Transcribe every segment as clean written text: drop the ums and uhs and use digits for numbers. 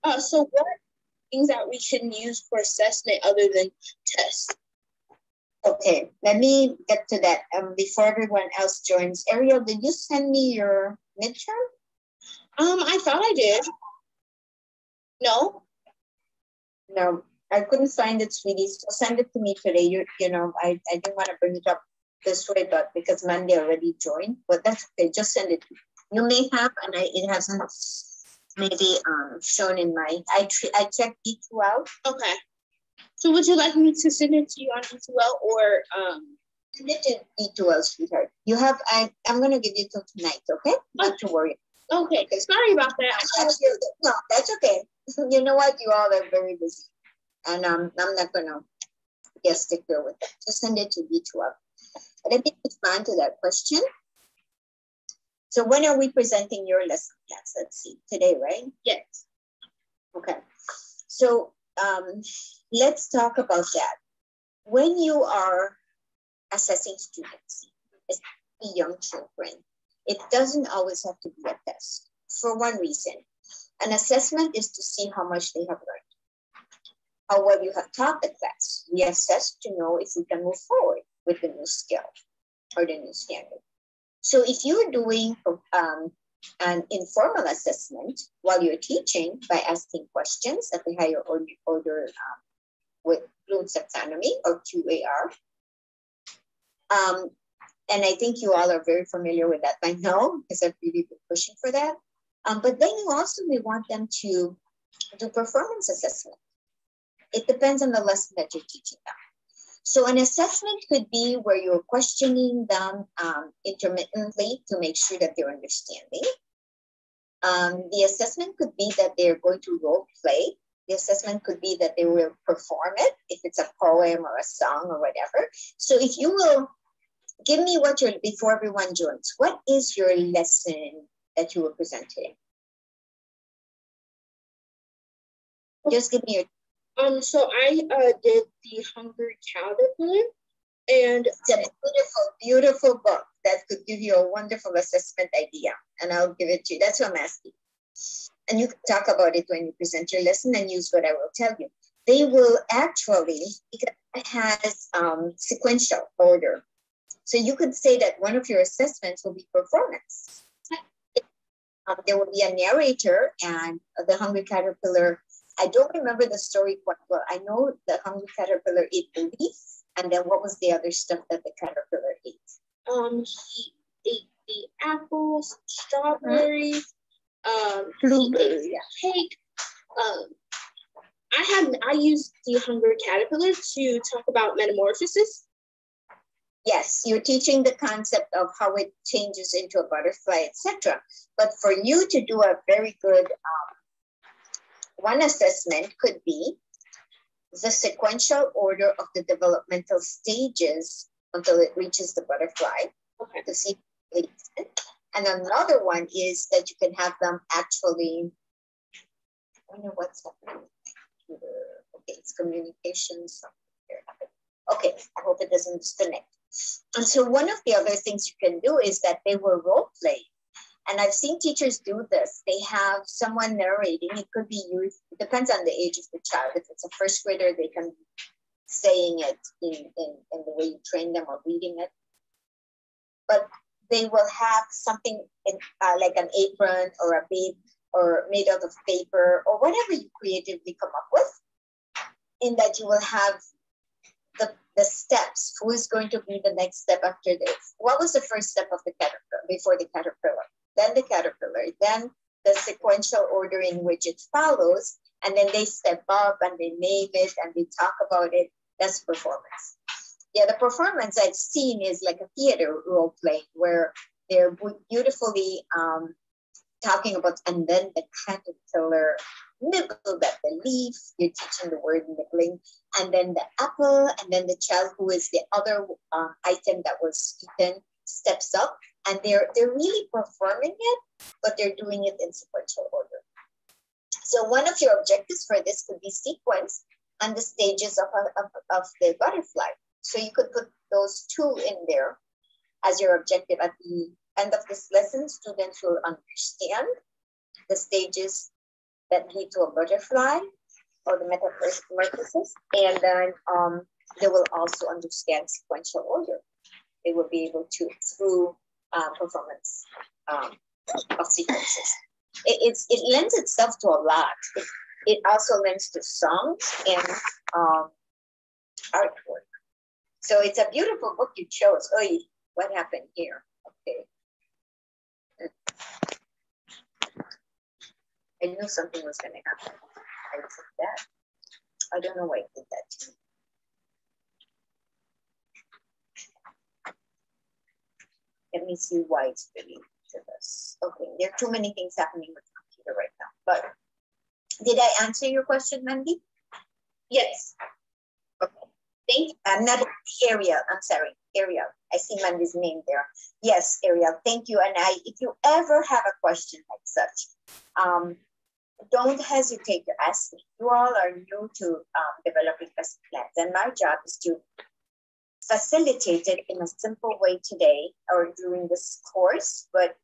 So what things that we can use for assessment other than tests? Okay, let me get to that before everyone else joins. Ariel, did you send me your midterm? I thought I did. No? No, I couldn't find it, sweetie. So send it to me today. You know, I didn't want to bring it up this way, but because Mandy already joined, but that's okay. Just send it. You may have, and it hasn't maybe shown in my. I checked E2L. Okay. So would you like me to send it to you on E2L or send it to E2L, sweetheart? You have. I'm gonna give you till tonight. Okay, not to worry. Okay. Sorry about that. No, that's okay. You know what? You all are very busy, and I'm not gonna stick there with that. Just send it to E2L. Let me respond to that question. So when are we presenting your lesson plans? Let's see, today, right? Yes. Okay. So let's talk about that. When you are assessing students, especially young children, it doesn't always have to be a test for one reason. An assessment is to see how much they have learned, how well you have taught the class. We assess to know if we can move forward with the new skill or the new standard. So if you're doing an informal assessment while you're teaching by asking questions at the higher order with Bloom taxonomy or QAR, and I think you all are very familiar with that by now because I've really been pushing for that. But then you also may want them to do performance assessment. It depends on the lesson that you're teaching them. So an assessment could be where you're questioning them intermittently to make sure that they're understanding. The assessment could be that they're going to role play. The assessment could be that they will perform it, if it's a poem or a song or whatever. So if you will give me before everyone joins, what is your lesson that you will present today? Just give me your... So I did The Hungry Caterpillar, and it's a beautiful, beautiful book that could give you a wonderful assessment idea, and I'll give it to you. That's what I'm asking. And you can talk about it when you present your lesson and use what I will tell you. They will actually, because it has sequential order. So you could say that one of your assessments will be performance. There will be a narrator, and the Hungry Caterpillar, I don't remember the story quite well. I know the Hungry Caterpillar ate the leaf, and then what was the other stuff that the caterpillar ate? He ate the apples, strawberries, blueberries, cake. I used the Hungry Caterpillar to talk about metamorphosis. Yes, you're teaching the concept of how it changes into a butterfly, etc. But for you to do a very good one assessment could be the sequential order of the developmental stages until it reaches the butterfly. Okay. To see. And another one is that you can have them actually, I don't know what's happening. Okay, it's communications. Okay, I hope it doesn't disconnect. And so one of the other things you can do is that they will role play. And I've seen teachers do this. They have someone narrating. It could be used, it depends on the age of the child. If it's a first grader, they can be saying it in the way you train them or reading it. But they will have something in, like an apron or a babe or made out of paper or whatever you creatively come up with, in that you will have the steps. Who is going to be the next step after this? What was the first step of the caterpillar before the caterpillar? Then the caterpillar, then the sequential order in which it follows, and then they step up and they name it and they talk about it. That's performance. Yeah, the performance I've seen is like a theater role play where they're beautifully talking about, and then the caterpillar nibbled at the leaf. You're teaching the word nibbling, and then the apple, and then the child who is the other item that was eaten steps up, and they're really performing it, but they're doing it in sequential order. So one of your objectives for this could be sequence and the stages of the butterfly. So you could put those two in there as your objective. At the end of this lesson, students will understand the stages that lead to a butterfly or the metamorphosis, and then they will also understand sequential order. They will be able to, through performance of sequences. It lends itself to a lot. It also lends to songs and artwork. So it's a beautiful book you chose. Oh, what happened here? Okay. I knew something was going to happen. I did that. I don't know why I did that to me. Let me see why it's really to this. Okay, there are too many things happening with the computer right now. But did I answer your question, Mandy? Yes. Okay. I'm not Ariel. I'm sorry, Ariel. I see Mandy's name there. Yes, Ariel. Thank you. And if you ever have a question like such, don't hesitate to ask me. You all are new to developing lesson plans, and my job is to facilitate it in a simple way today or during this course. But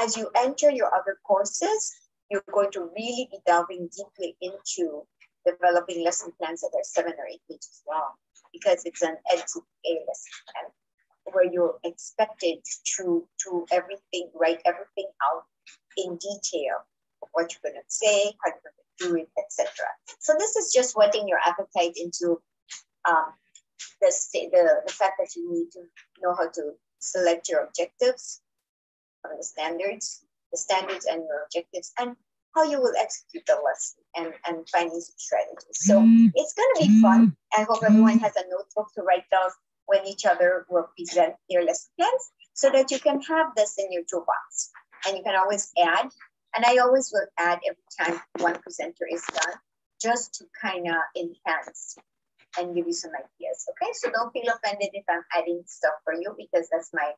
as you enter your other courses, you're going to really be delving deeply into developing lesson plans that are 7 or 8 pages long, because it's an EDFN lesson plan where you're expected to write everything out in detail, what you're going to say, how you're going to do it, etc. So this is just whetting your appetite into the fact that you need to know how to select your objectives from the standards and your objectives, and how you will execute the lesson and finding some strategies. So it's going to be fun. I hope everyone has a notebook to write down when each other will present their lesson plans, so that you can have this in your toolbox. And you can always add, and I always will add every time one presenter is done, just to kind of enhance and give you some ideas. Okay, so don't feel offended if I'm adding stuff for you, because that's my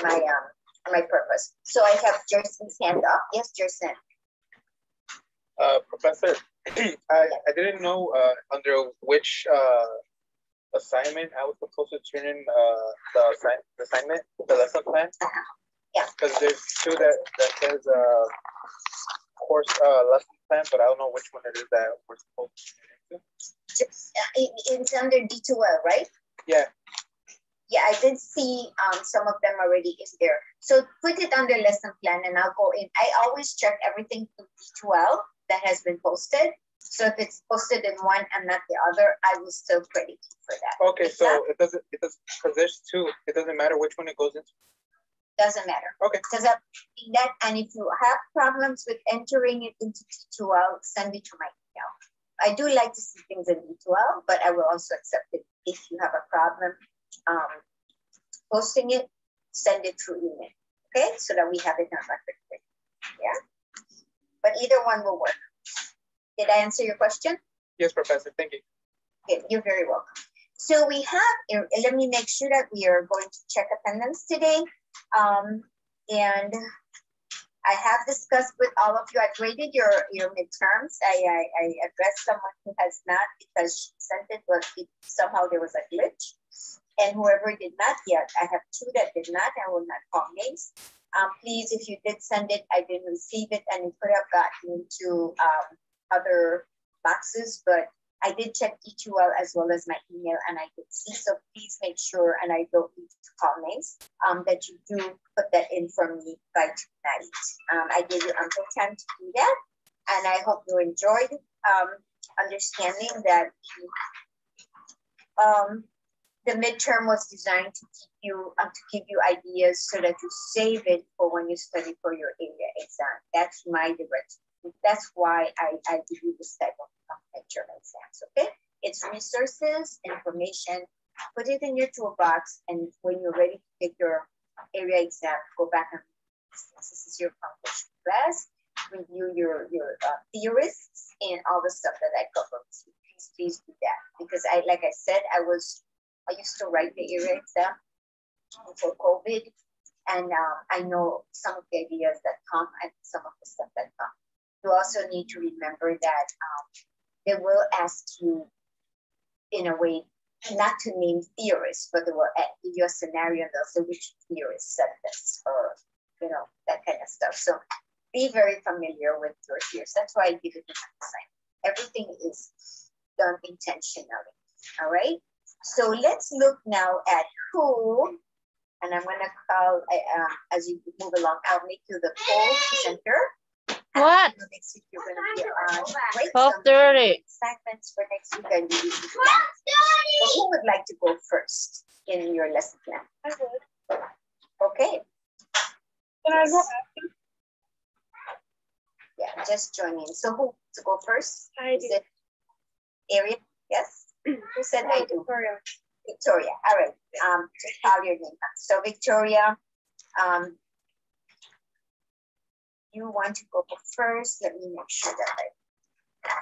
purpose. So I have Jersen's hand up. Yes, Jersen. Professor, I didn't know under which assignment I was supposed to turn in the assignment, the lesson plan. Yeah. Because there's two that says course lesson plan, but I don't know which one it is that we're supposed to turn into. It's under D2L, right? Yeah. Yeah, I did see some of them already is there. So put it under lesson plan and I'll go in. I always check everything to D2L that has been posted. So if it's posted in one and not the other, I will still credit you for that. Okay, so it doesn't, because there's two. It doesn't matter which one it goes into. Doesn't matter. Okay. Because I've seen that, and if you have problems with entering it into D2L, send it to my email. I do like to see things in D2L, but I will also accept it if you have a problem posting it. Send it through email, okay? So that we have it on record. Yeah. But either one will work. Did I answer your question? Yes, Professor. Thank you. Okay, you're very welcome. So we have. Let me make sure that we are going to check attendance today. And I have discussed with all of you. I graded your midterms. I addressed someone who has not because she sent it, but somehow there was a glitch. And whoever did not yet, I have 2 that did not. I will not call names. Please, if you did send it, I didn't receive it, and it could have gotten into other boxes, but I did check D2L as well as my email, and I could see. So please make sure, and I don't need to call names, that you do put that in for me by tonight. I gave you ample time to do that, and I hope you enjoyed understanding that the midterm was designed to give you ideas so that you save it for when you study for your area exam. That's my direction. That's why I give you this type of midterm exams, okay? It's resources, information, put it in your toolbox, and when you're ready to take your area exam, go back and this is your accomplished class, review your theorists and all the stuff that I covered. So please do that, because like I said, I used to write the area exam before COVID, and I know some of the ideas that come and some of the stuff that come. You also need to remember that they will ask you in a way not to name theorists, but they will give you a scenario and they'll say which theorist said this, or that kind of stuff. So be very familiar with your peers. That's why I give it an assignment. Everything is done intentionally. All right. So let's look now at who, and I'm going to call, as you move along, I'll make you the co-presenter. What? Next week you're going to be on 12:30. assignments for next week. And so who would like to go first in your lesson plan? I would. Okay. Can I go after? Yeah, just join in. So who to go first? I Is do. it Ariel? Yes. Who said I do? Victoria. Victoria. All right. Just call your name. So Victoria, you want to go first. Let me make sure that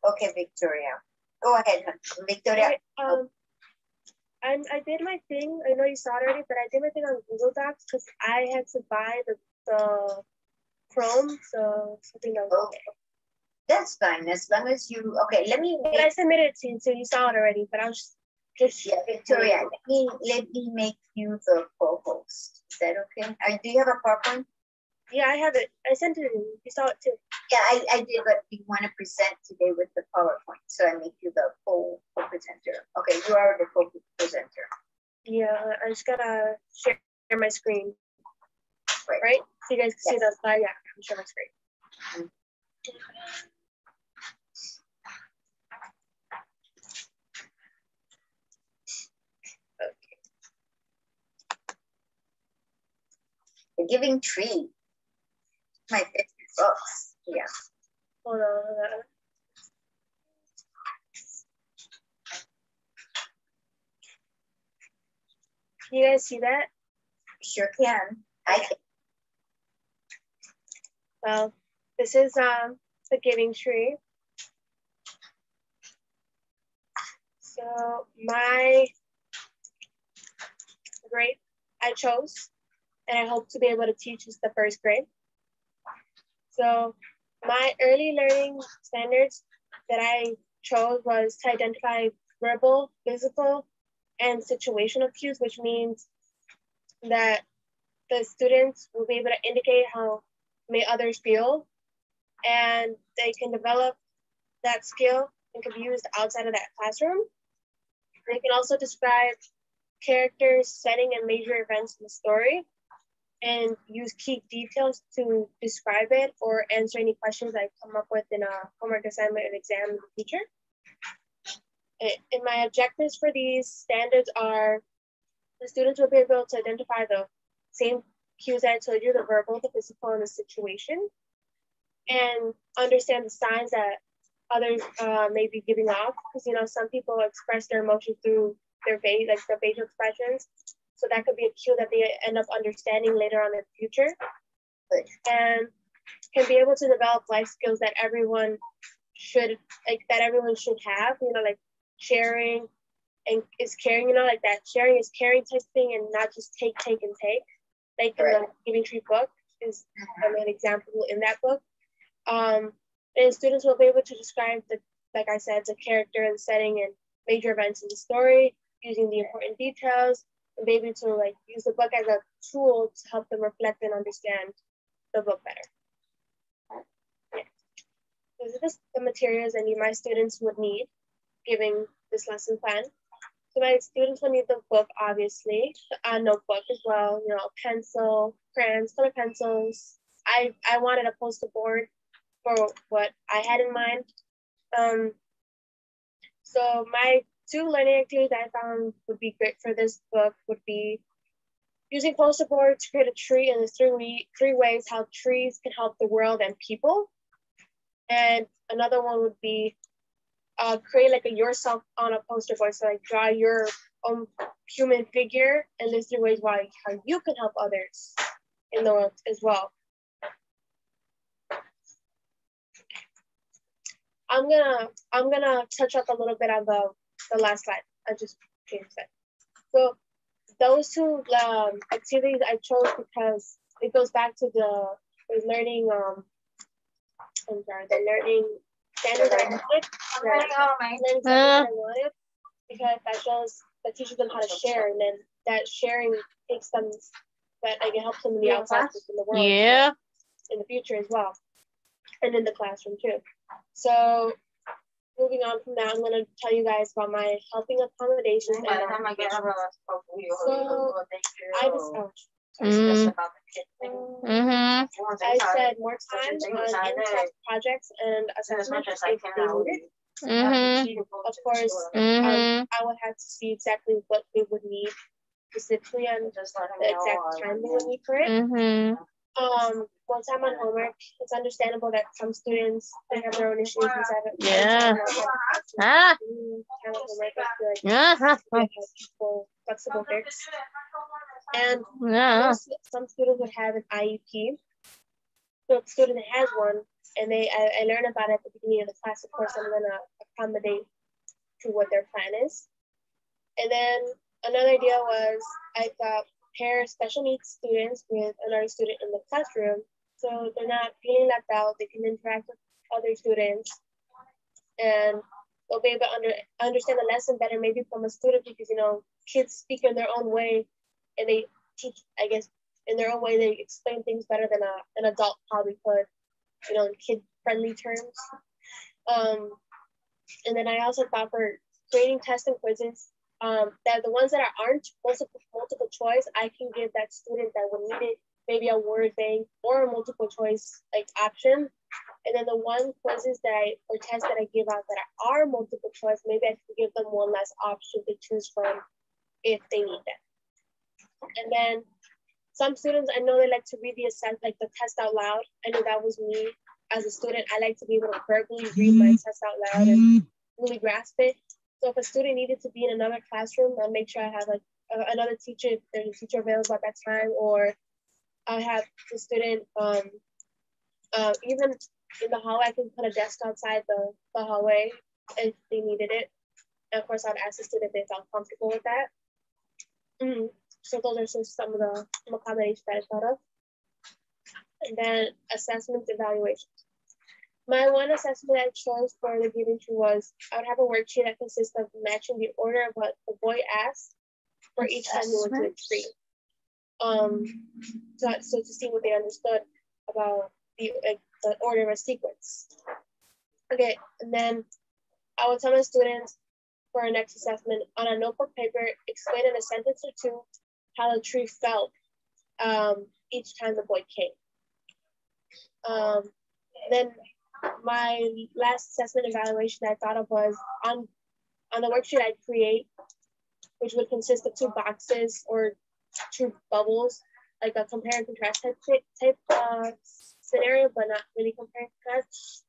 okay, Victoria. Go ahead, Victoria. I did my thing. I know you saw it already, but I did my thing on Google Docs because I had to buy the Chrome, so something that was okay. That's fine, as long as you, okay, let me make, but I submitted it to you, so you saw it already, but I was just yeah, Victoria, let me make you the co-host. Is that okay? Do you have a PowerPoint? Yeah, I have it. I sent it to you. You saw it too. Yeah, I did, but we want to present today with the PowerPoint, so I make you the co-presenter. Okay, you are the co-presenter. Yeah, I just gotta share my screen. Right? So you guys can see the slide. Yeah, I'm share my screen. The Giving Tree. My favorite books. Yeah. Hold on. Can you guys see that? Sure can. I can. Well, this is the Giving Tree. So my grade I chose, and I hope to be able to teach is the first grade. So my early learning standards that I chose was to identify verbal, physical, and situational cues, which means that the students will be able to indicate how may others feel, and they can develop that skill and can be used outside of that classroom. They can also describe characters, setting, and major events in the story, and use key details to describe it or answer any questions I come up with in a homework assignment and exam in the future. And my objectives for these standards are the students will be able to identify the same cues that I told you, the verbal, the physical, and the situation, and understand the signs that others may be giving off, because some people express their emotions through their face, like their facial expressions. So that could be a cue that they end up understanding later on in the future. And can be able to develop life skills that everyone should have, like sharing and is caring, like that sharing is caring type thing, and not just take, and take. Like in the Giving Tree book is an example in that book. And students will be able to describe like I said, the character and setting and major events in the story using the important details, and be able to use the book as a tool to help them reflect and understand the book better. Yeah. These are just the materials I need my students would need giving this lesson plan. So my students will need the book, obviously, a notebook as well, pencil, crayons, color pencils. I wanted a poster board for what I had in mind. So my 2 learning activities I found would be great for this book would be using poster board to create a tree, and there's 3 ways how trees can help the world and people. And another one would be create a yourself on a poster board. So draw your own human figure, and there's 3 ways how you can help others in the world as well. I'm gonna touch up a little bit on the last slide. I just changed it. So those 2 activities I chose because it goes back to the learning. The learning standards I wanted, because that shows that teaches them how to share, and then that sharing takes them, that it helps them in the outside in the world. Yeah. in the future as well, and in the classroom too. So moving on from that, I'm going to tell you guys about my helping accommodations. And so I just, I said more time on in-class projects and assessments if they needed. Of course, I would have to see exactly what they would need specifically on the exact time they would need for it. One time on homework, it's understandable that some students, they have their own issues inside of flexible fix. And some students would have an IEP. So if a student has one, and I learn about it at the beginning of the class, of course, I'm gonna accommodate to what their plan is. And then another idea was I thought pair special needs students with another student in the classroom, so they're not feeling left out. They can interact with other students, and they'll be able to understand the lesson better, maybe from a student, because kids speak in their own way, and they teach, I guess, in their own way. They explain things better than an adult probably could, in kid-friendly terms. And then I also thought for creating tests and quizzes, that the ones that aren't multiple choice, I can give that student that would need it maybe a word bank or a multiple choice option. And then the one quizzes or tests that I give out that are multiple choice, maybe I can give them one less option to choose from if they need that. And then some students, I know they like to read the test out loud. I know that was me as a student. I like to be able to verbally read my test out loud and really grasp it. So if a student needed to be in another classroom, I'll make sure I have another teacher, if there's a teacher available at that time, or I have the student, even in the hallway, I can put a desk outside the hallway if they needed it. And of course, I'd ask the student if they felt comfortable with that. So those are just some of the accommodations that I thought of. And then assessments, evaluations. My one assessment I chose for the giving to was I would have a worksheet that consists of matching the order of what the boy asked for each time we went to the tree. So to see what they understood about the order of a sequence. Okay, and then I would tell my students for our next assessment on a notebook paper, explain in a sentence or two how the tree felt each time the boy came. Then my last assessment evaluation I thought of was on the worksheet I'd create, which would consist of two boxes or two bubbles, like a compare and contrast type scenario, but not really compare and contrast.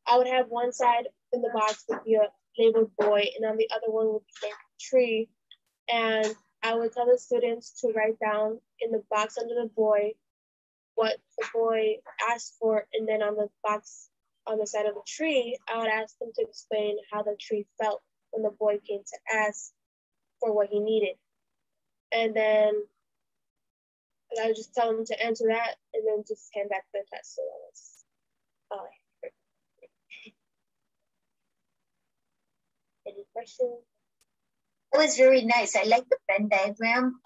I would have one side in the box would be a labeled boy, and on the other one would be a tree. And I would tell the students to write down in the box under the boy what the boy asked for, and then on the box on the side of the tree, I would ask them to explain how the tree felt when the boy came to ask for what he needed. And then I would just tell them to answer that and then just hand back the test. So that was all I had. Any questions? It was very nice. I like the Venn diagram.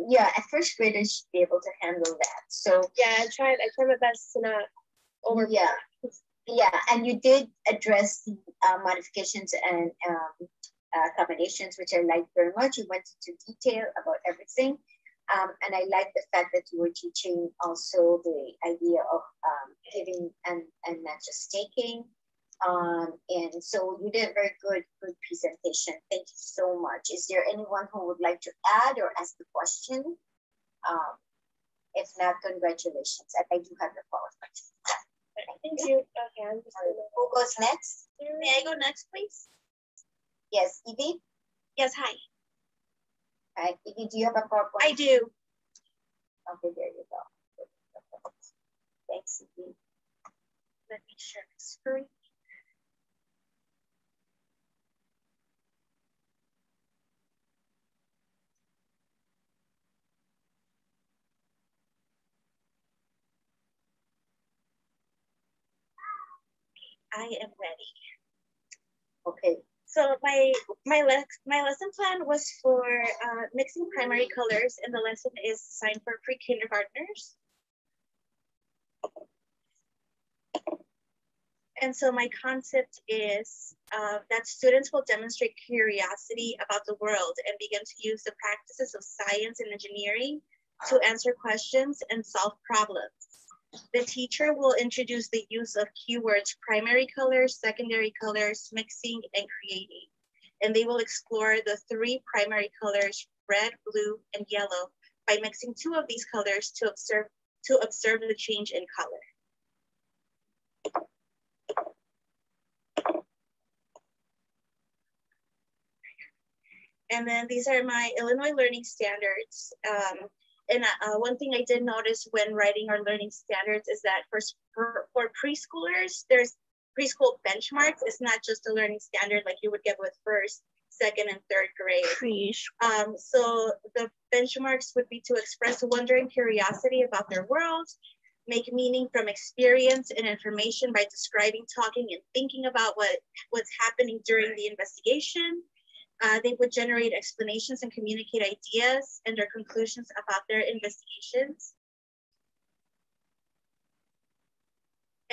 Yeah, at first graders should be able to handle that. So yeah, I tried my best to not over. Yeah, and you did address the modifications and accommodations, which I liked very much. You went into detail about everything. And I like the fact that you were teaching also the idea of giving and not just taking. And so you did a very good presentation. Thank you so much. Is there anyone who would like to add or ask a question? If not, congratulations. I do have the qualification. Thank you. Okay, I'm just who goes next? May I go next, please? Yes, Evie? Yes, hi. Hi, Evie, do you have a PowerPoint? I do. Okay, there you go. Thanks, Evie. Let me share the screen. I am ready. Okay. So my lesson plan was for mixing primary colors, and the lesson is designed for pre-kindergartners. And so my concept is that students will demonstrate curiosity about the world and begin to use the practices of science and engineering to answer questions and solve problems. The teacher will introduce the use of keywords, primary colors, secondary colors, mixing, and creating. And they will explore the 3 primary colors, red, blue, and yellow, by mixing 2 of these colors to observe the change in color. And then these are my Illinois learning standards. One thing I did notice when writing our learning standards is that for preschoolers, there's preschool benchmarks. It's not just a learning standard like you would get with first, second, and third grade. So the benchmarks would be to express wonder and curiosity about their world, make meaning from experience and information by describing, talking, and thinking about what's happening during the investigation. They would generate explanations and communicate ideas and their conclusions about their investigations.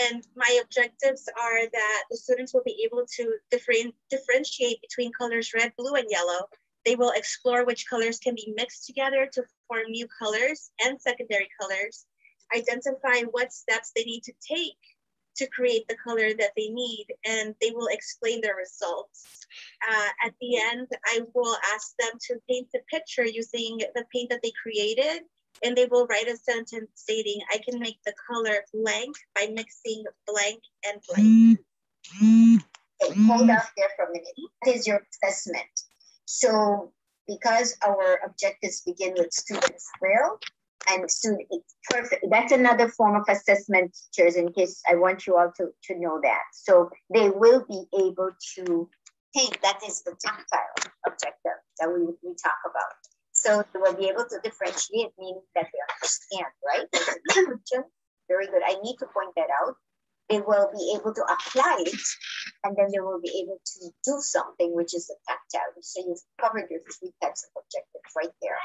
And my objectives are that the students will be able to differentiate between colors red, blue, and yellow. They will explore which colors can be mixed together to form new colors and secondary colors, identify what steps they need to take to create the color that they need, and they will explain their results. At the end, I will ask them to paint the picture using the paint that they created, and they will write a sentence stating, I can make the color blank by mixing blank and blank. Okay, hold up there for a minute. What is your assessment? So because our objectives begin with students' will, and student, perfect. That's another form of assessment, teachers, in case I want you all to know that. So they will be able to paint. That is the tactile objective that we talk about. So they will be able to differentiate, meaning that they understand, right? Very good. I need to point that out. They will be able to apply it, and then they will be able to do something, which is the tactile. So you've covered your 3 types of objectives right there.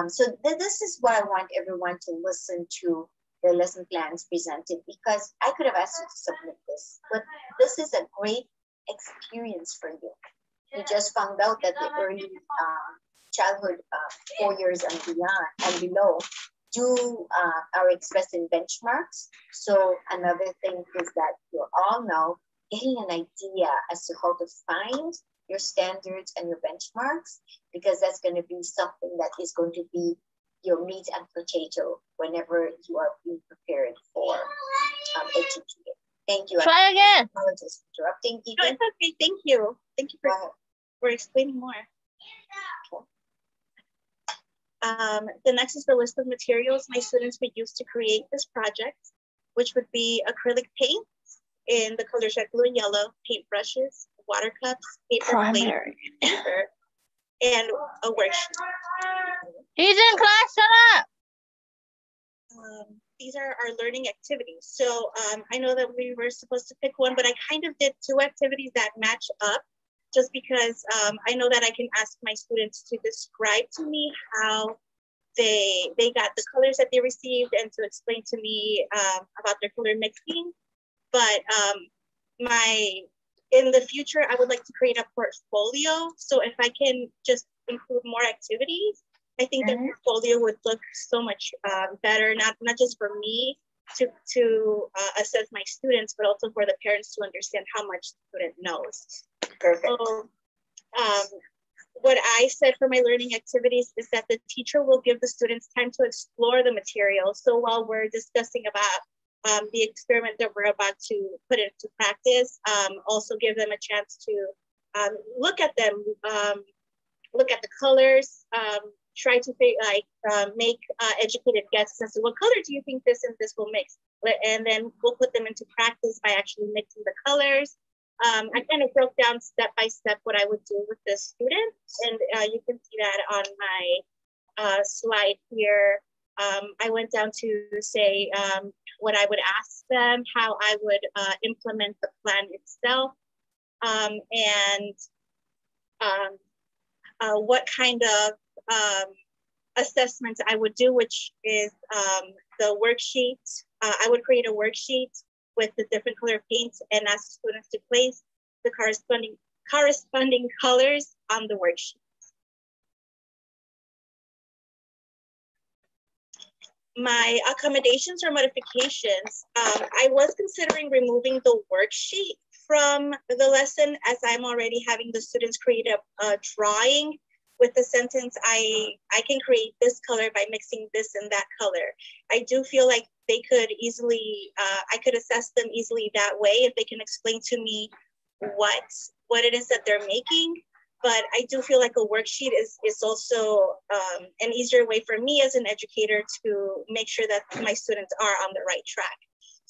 So this is why I want everyone to listen to the lesson plans presented, because I could have asked you to submit this, but this is a great experience for you. You just found out that the early childhood 4 years and beyond and below are expressed in benchmarks. So another thing is that you're all now getting an idea as to how to find your standards and your benchmarks, because that's going to be something that is going to be your meat and potato whenever you are being prepared for HGPA. Thank you. Try again. Apologies for interrupting. No, it's okay. Thank you. Thank you for explaining more. The next is the list of materials my students would use to create this project, which would be acrylic paint in the colors red, blue, and yellow, paint brushes, water cups, paper plate, paper, and a worksheet. He's in class, shut up. These are our learning activities. So I know that we were supposed to pick one, but I kind of did 2 activities that match up, just because I know that I can ask my students to describe to me how they got the colors that they received, and to explain to me about their color mixing. But in the future, I would like to create a portfolio. So if I can just include more activities, I think the portfolio would look so much better, not just for me to assess my students, but also for the parents to understand how much the student knows. Perfect. So, what I said for my learning activities is that the teacher will give the students time to explore the material. So while we're discussing about the experiment that we're about to put into practice, also give them a chance to look at them, look at the colors, try to make educated guesses as to what color do you think this and this will mix, and then we'll put them into practice by actually mixing the colors. I kind of broke down step by step what I would do with the students, and you can see that on my slide here. I went down to say what I would ask them, how I would implement the plan itself, and what kind of assessments I would do, which is the worksheet. I would create a worksheet with the different color paints and ask students to place the corresponding colors on the worksheet. My accommodations or modifications, I was considering removing the worksheet from the lesson, as I'm already having the students create a drawing with the sentence, I can create this color by mixing this and that color. I do feel like they could easily, I could assess them easily that way if they can explain to me what it is that they're making. But I do feel like a worksheet is also an easier way for me as an educator to make sure that my students are on the right track.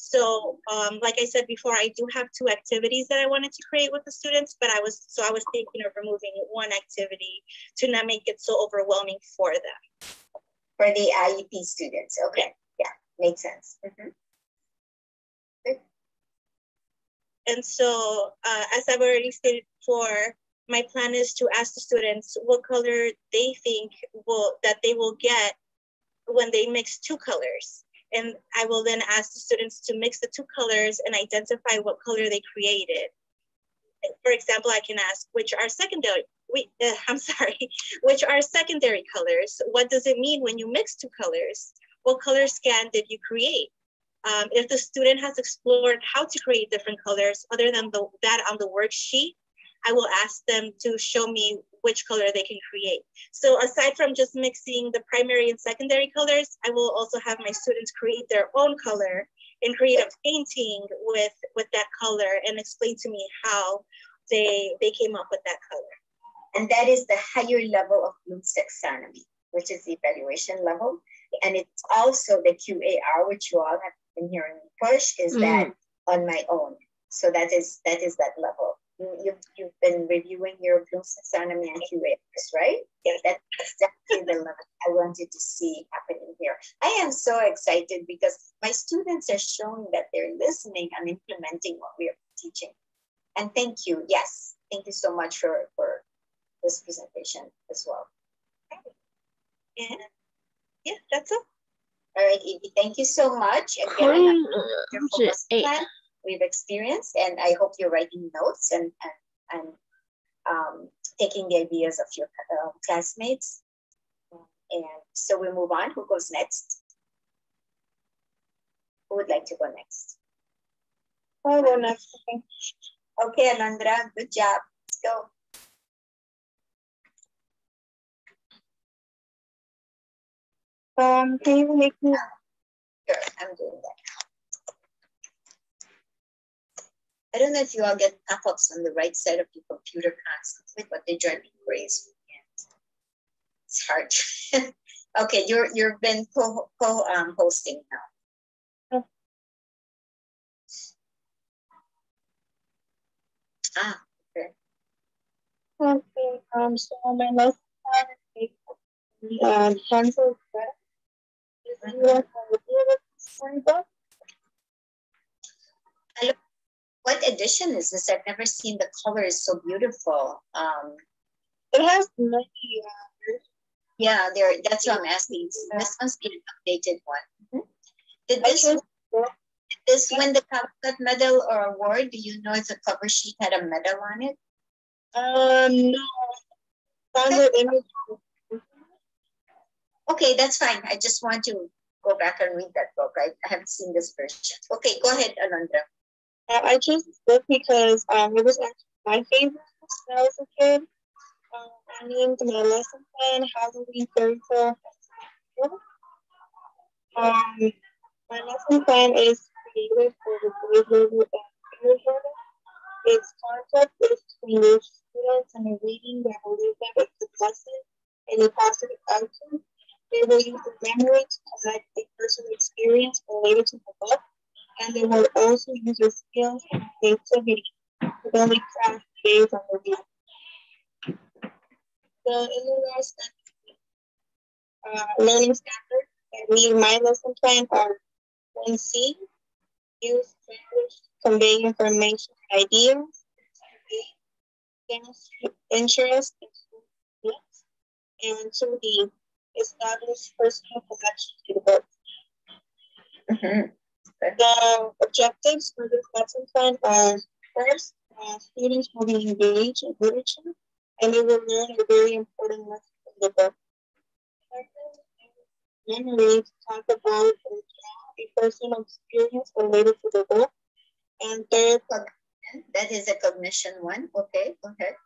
So like I said before, I do have 2 activities that I wanted to create with the students, but I was thinking of removing one activity to not make it so overwhelming for them. For the IEP students, okay, yeah, makes sense. And so as I've already stated before, my plan is to ask the students what color they think that they will get when they mix 2 colors. And I will then ask the students to mix the 2 colors and identify what color they created. For example, I can ask which are secondary colors. What does it mean when you mix 2 colors? What color scan did you create? If the student has explored how to create different colors other than that on the worksheet, I will ask them to show me which color they can create. So aside from just mixing the primary and secondary colors, I will also have my students create their own color and create a painting with that color and explain to me how they came up with that color. And that is the higher level of Bloom's taxonomy, which is the evaluation level. And it's also the QAR, which you all have been hearing me push, is that on my own. So that is that level. You've been reviewing your Bloom's taxonomy and QAs, right? Yeah, that's exactly the level I wanted to see happening here. I am so excited because my students are showing that they're listening and implementing what we are teaching. And thank you. Yes, thank you so much for this presentation as well. And yeah, that's all. All right, Evie, thank you so much. Again, plan we've experienced, and I hope you're writing notes and taking the ideas of your classmates. And so we move on. Who goes next? Who would like to go next? I'll go next. Okay, Alondra, good job. Let's go. Can you make me? Sure, I'm doing that. I don't know if you all get pop-ups on the right side of your computer constantly, but they drive me crazy. It's hard. Okay, you've been hosting now. Ah, okay. Okay. So my next plan is cancel. What edition is this? I've never seen the colors so beautiful. It has many. Yeah, that's what I'm asking. This must be an updated one. Did this win the Calicut Medal or award? Do you know if the cover sheet had a medal on it? No. Okay, that's fine. I just want to go back and read that book. I haven't seen this version. Okay, go ahead, Alondra. I chose this book because it was actually my favorite when I was a kid. I named my lesson plan Halloween Fairy Tale. My lesson plan is created for the grade level and kindergarten. Its concept is to engage students in a reading that will leave them with a lesson and a positive outcome. They will use the memory to connect a personal experience related to the book, and they will also use their skills and creativity to build a craft based on the reading. The Illinois learning standards that meet my lesson plan are 1C, use language to convey information and ideas, interest in students, and 2D, establish personal connection to the book. The objectives for this lesson plan are first, students will be engaged in literature and they will learn a very important lesson from the book. Second, generate, talk about or draw a personal experience related to the book. And third, that is a cognition one. Okay, go ahead.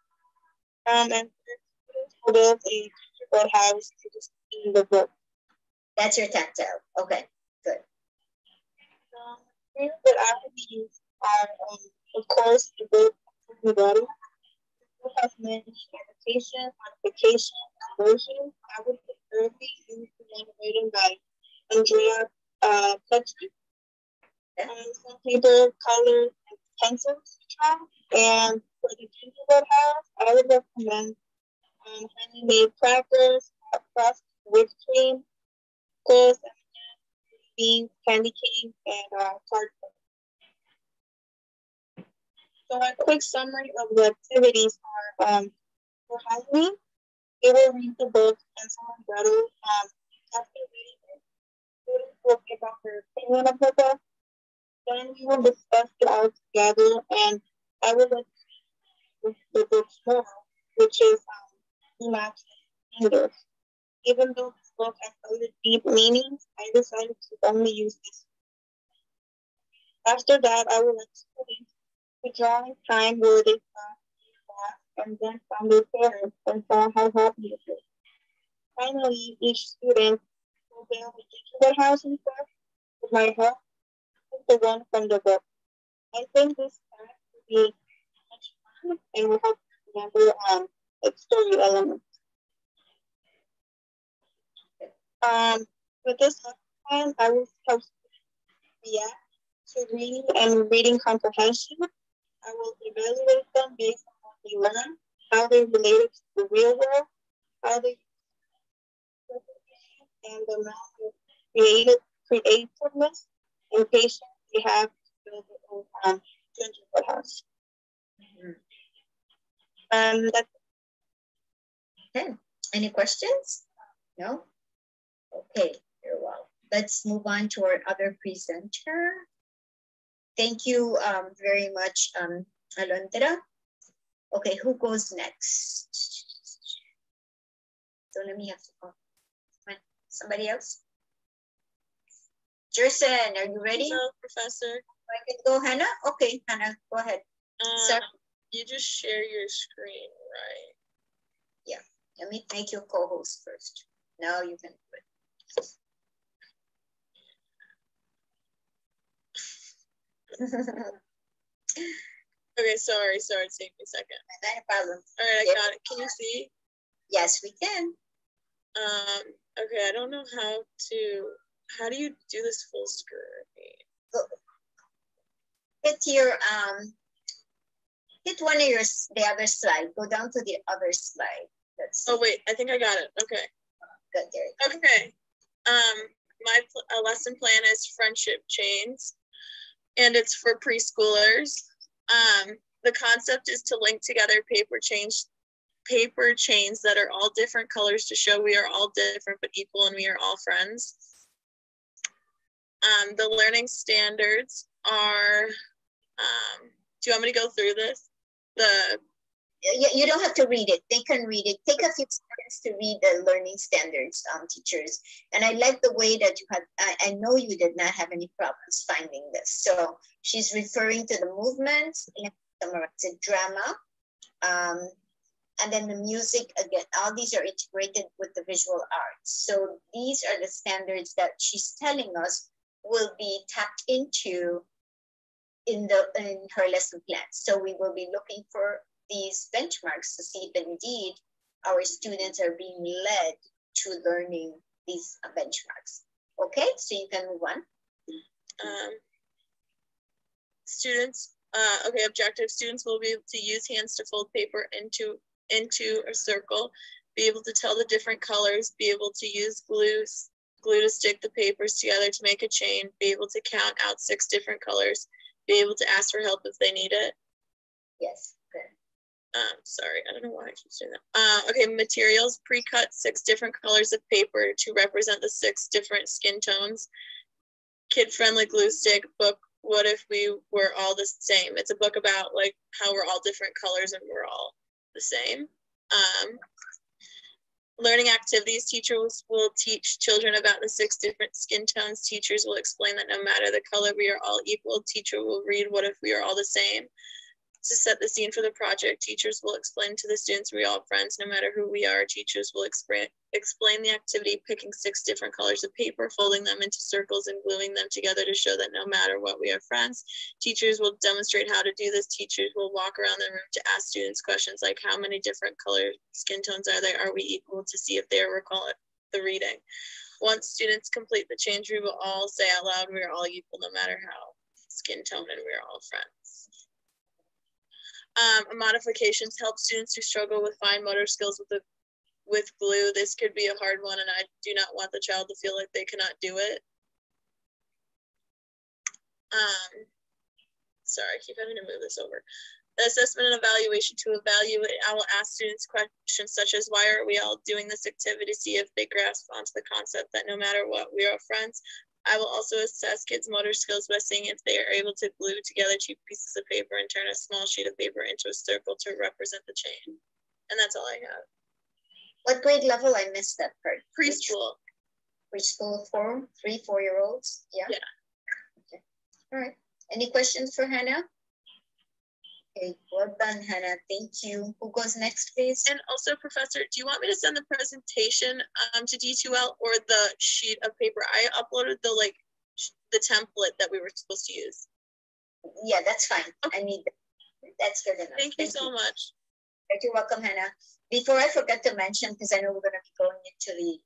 And third, students will build a gingerbread house in the book. That's your tactile. Okay, good. Things that I would use are, of course, the book the body. The book has many annotation, modification, conversion. I would preferably use the one written by Andrea Petri. Some paper, colors, and pencils to try. And for the gingerbread house, I would recommend honey-made crackers, crust, whipped cream, course, beans, candy cane, and cardboard. So a quick summary of the activities are for Halloween, they will read the book Hansel and Gretel. After reading it, students will give out their opinion of the book. Then we will discuss it all together, and I will let the book's moral, which is imagine English. Even though this book has other deep meanings, I decided to only use this. After that, I will let students to draw a time where they saw and then found their parents and saw how happy it is. Finally, each student will build a gingerbread house himself with my help with the one from the book. I think this class will be much fun and will help remember its story elements. With this plan, I will help react to reading and reading comprehension. I will evaluate them based on what they learn, how they relate to the real world, how they and the amount of creativeness and patience they have to build their own gingerbread house. That's Okay. Any questions? No? Okay, very well. Let's move on to our other presenter. Thank you very much, Alondra. Okay, who goes next? So let me have to go. Somebody else? Jerson, are you ready? Hello, Professor. I can go, Hannah? Okay, Hannah, go ahead. Sir? You just share your screen, right? Yeah, let me make you co-host first. Now you can do it. Okay, sorry, take me a second. Not a problem. All right, I got it. Can you see? Yes, we can. Okay, I don't know how do you do this full screen? Hit your, hit one of your, the other slide. Go down to the other slide. Oh wait, I think I got it. Okay. Good, there. Okay. My lesson plan is friendship chains, and it's for preschoolers. The concept is to link together paper chains that are all different colors to show we are all different but equal and we are all friends. The learning standards are, do you want me to go through this? You don't have to read it. They can read it. Take a few seconds to read the learning standards, teachers. And I like the way that you had, I know you did not have any problems finding this. So she's referring to the movements, the drama, and then the music, again, all these are integrated with the visual arts. So these are the standards that she's telling us will be tapped into in her lesson plan. So we will be looking for these benchmarks to see if indeed our students are being led to learning these benchmarks. Okay, so you can move on. Okay, objective. Students will be able to use hands to fold paper into a circle, be able to tell the different colors, be able to use glue to stick the papers together to make a chain, be able to count out 6 different colors, be able to ask for help if they need it. Yes, good. Sorry, I don't know why I keep saying that. Okay, materials, pre-cut 6 different colors of paper to represent the 6 different skin tones. kid-friendly glue stick book, What If We Were All the Same? It's a book about like how we're all different colors and we're all the same. Learning activities, teachers will teach children about the 6 different skin tones. Teachers will explain that no matter the color, we are all equal. Teacher will read What If We Are All the Same? To set the scene for the project, teachers will explain to the students we're all friends, no matter who we are. Teachers will explain the activity, picking 6 different colors of paper, folding them into circles and gluing them together to show that no matter what, we are friends. Teachers will demonstrate how to do this. Teachers will walk around the room to ask students questions like how many different color skin tones are there? Are we equal? To see if they recall the reading. Once students complete the change, we will all say out loud, we are all equal no matter how skin tone, and we are all friends. Modifications help students who struggle with fine motor skills with glue. This could be a hard one, and I do not want the child to feel like they cannot do it. Sorry, I keep having to move this over. The assessment and evaluation. To evaluate, I will ask students questions such as, why are we all doing this activity? See if they grasp onto the concept that no matter what, we are friends. I will also assess kids' motor skills by seeing if they are able to glue together 2 pieces of paper and turn a small sheet of paper into a circle to represent the chain. And that's all I have. What grade level? I missed that part. Preschool. Preschool, 4-year-olds? Yeah. Yeah. Okay. All right. Any questions for Hannah? Okay, well done, Hannah. Thank you. Who goes next, please? And also, Professor, do you want me to send the presentation to D2L or the sheet of paper? I uploaded the template that we were supposed to use. Yeah, that's fine. Okay. I need that. That's good enough. Thank you so much. You're welcome, Hannah. Before I forget to mention, because I know we're going to be going into the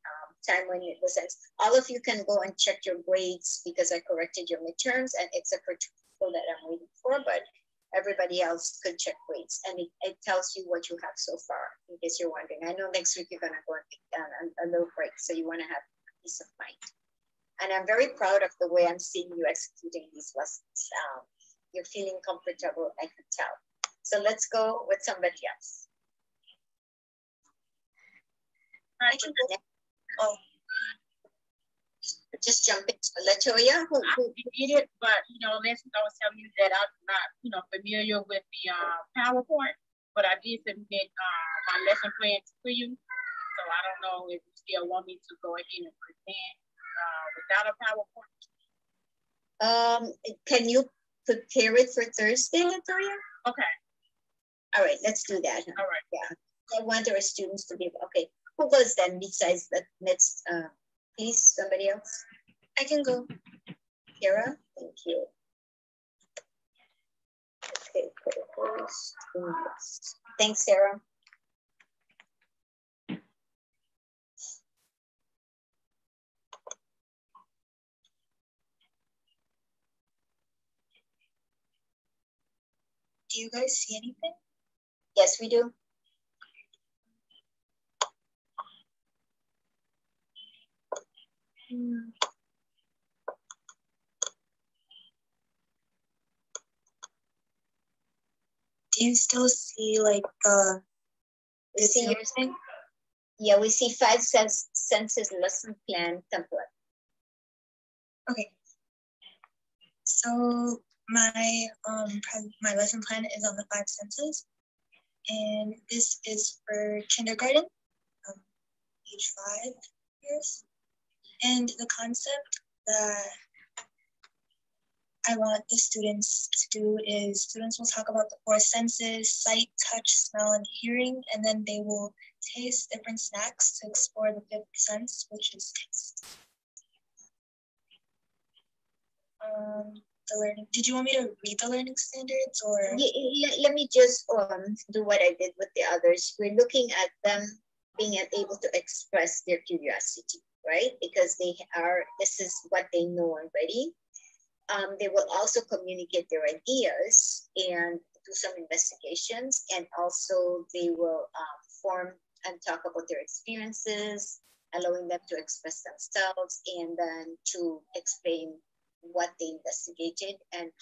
time when it was ends, all of you can go and check your grades because I corrected your midterms, and except for 2 people that I'm waiting for, but everybody else could check grades, and it tells you what you have so far, in case you're wondering. I know next week you're going to go and take a little break, so you want to have peace of mind. And I'm very proud of the way I'm seeing you executing these lessons. You're feeling comfortable, I can tell. So let's go with somebody else. I can go. Oh, just jump into Latoya. I did it, but listen, I was telling you that I'm not, familiar with the PowerPoint, but I did submit my lesson plan to you. So I don't know if you still want me to go ahead and present without a PowerPoint. Can you prepare it for Thursday, Latoya? Okay. All right, let's do that. All right. Yeah. I want our students to be okay. Who goes then besides the next please, somebody else? I can go. Kara, thank you. Okay, thanks, Sarah. Do you guys see anything? Yes, we do. Do you still see like the thing? Yeah, we see 5 senses lesson plan template. Okay. So my lesson plan is on the 5 senses, and this is for kindergarten, age 5 years. And the concept that I want the students to do is students will talk about the 4 senses: sight, touch, smell, and hearing, and then they will taste different snacks to explore the 5th sense, which is taste. The learning. Did you want me to read the learning standards, or? Let me just do what I did with the others. We're looking at them being able to express their curiosity, right? Because this is what they know already. They will also communicate their ideas and do some investigations, and also they will form and talk about their experiences, allowing them to express themselves, and then to explain what they investigated and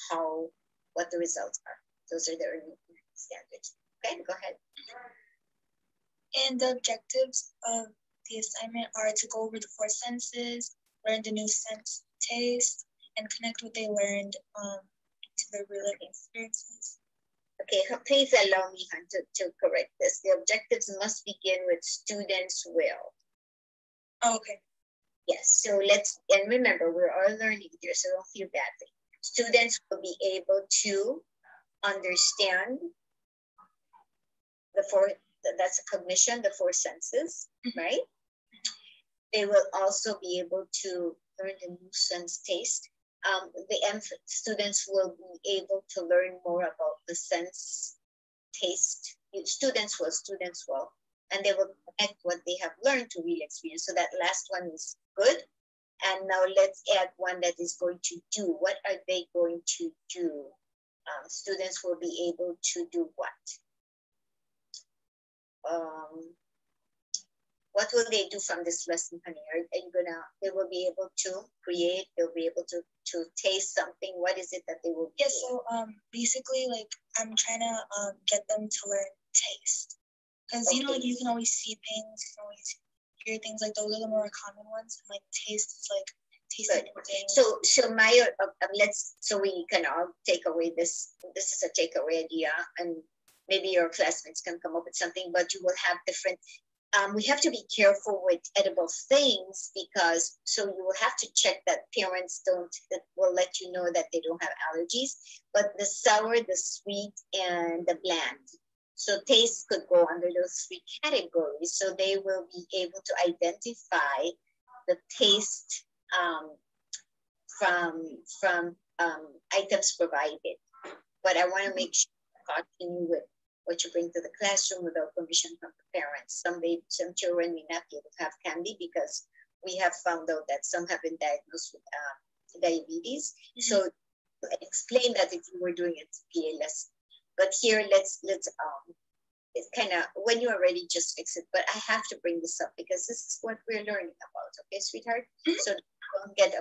what the results are. Those are their standards. Okay, go ahead. And the objectives of the assignment are to go over the 4 senses, learn the new sense, taste, and connect what they learned to their real life experiences. Okay, please allow me to correct this. The objectives must begin with students' will. Oh, okay. Yes, so and remember, we're all learning here, so don't feel badly. Students will be able to understand that's a cognition, the four senses, right? They will also be able to learn the new sense taste. Students will be able to learn more about the sense taste. Students will, and they will connect what they have learned to real experience. So that last one is good. And now let's add one that is going to do. What are they going to do? Students will be able to do what? What will they do from this lesson, honey? They will be able to create, they'll be able to taste something. What is it that they will do? Yeah, so basically, like, I'm trying to get them to learn taste. Because, you know, like, you can always see things, you can always hear things, like, those are the more common ones. And, like, taste is, like, tasting things. So so we can all take away this is a takeaway idea, and maybe your classmates can come up with something, but you will have different, we have to be careful with edible things, because so you will have to check that parents that will let you know that they don't have allergies, but the sour, the sweet, and the bland. So taste could go under those three categories. So they will be able to identify the taste from items provided. But I want to make sure I continue with what you bring to the classroom without permission from the parents. Some children may not be able to have candy because we have found out that some have been diagnosed with diabetes. So explain that if you were doing a PA lesson. But here, let's it's kind of, when you are ready, just fix it. But I have to bring this up because this is what we're learning about, okay, sweetheart? So don't get